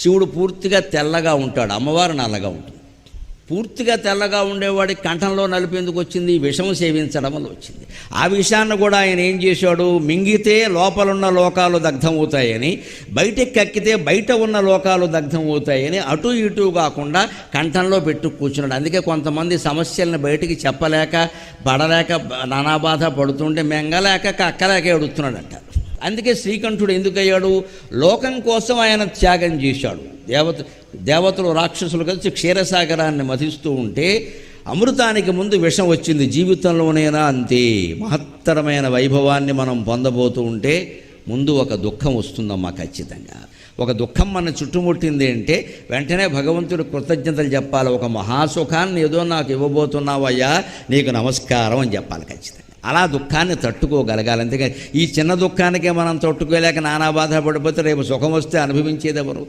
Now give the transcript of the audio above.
శివుడు పూర్తిగా తెల్లగా ఉంటాడు, అమ్మవారు నల్లగా ఉంటుంది. పూర్తిగా తెల్లగా ఉండేవాడికి కంఠంలో నలిపేందుకు వచ్చింది, విషం సేవించడం వల్ల వచ్చింది. ఆ విషయాన్ని కూడా ఆయన ఏం చేశాడు, మింగితే లోపలున్న లోకాలు దగ్ధమవుతాయని, బయటికి కక్కితే బయట ఉన్న లోకాలు దగ్ధమవుతాయని అటు ఇటు కాకుండా కంఠంలో పెట్టు కూర్చున్నాడు. అందుకే కొంతమంది సమస్యలను బయటికి చెప్పలేక పడలేక నానా బాధ పడుతుంటే మెంగలేక కక్కలేక ఎడుతున్నాడంట. అందుకే శ్రీకంఠుడు ఎందుకయ్యాడు, లోకం కోసం ఆయన త్యాగం చేశాడు. దేవతలు రాక్షసులు కలిసి క్షీరసాగరాన్ని మధిస్తూ ఉంటే అమృతానికి ముందు విషం వచ్చింది. జీవితంలోనైనా అంతే, మహత్తరమైన వైభవాన్ని మనం పొందబోతూ ఉంటే ముందు ఒక దుఃఖం వస్తుందమ్మా. ఖచ్చితంగా ఒక దుఃఖం మన చుట్టుముట్టింది అంటే వెంటనే భగవంతుడు కృతజ్ఞతలు చెప్పాలి. ఒక మహాసుఖాన్ని ఏదో నాకు ఇవ్వబోతున్నావయ్యా, నీకు నమస్కారం అని చెప్పాలి ఖచ్చితంగా. అలా దుఃఖాన్ని తట్టుకోగలగాలి. అంతేకాని ఈ చిన్న దుఃఖానికే మనం తట్టుకోలేక నానా బాధ పడిపోతే రేపు సుఖం వస్తే అనుభవించేది ఎవరు?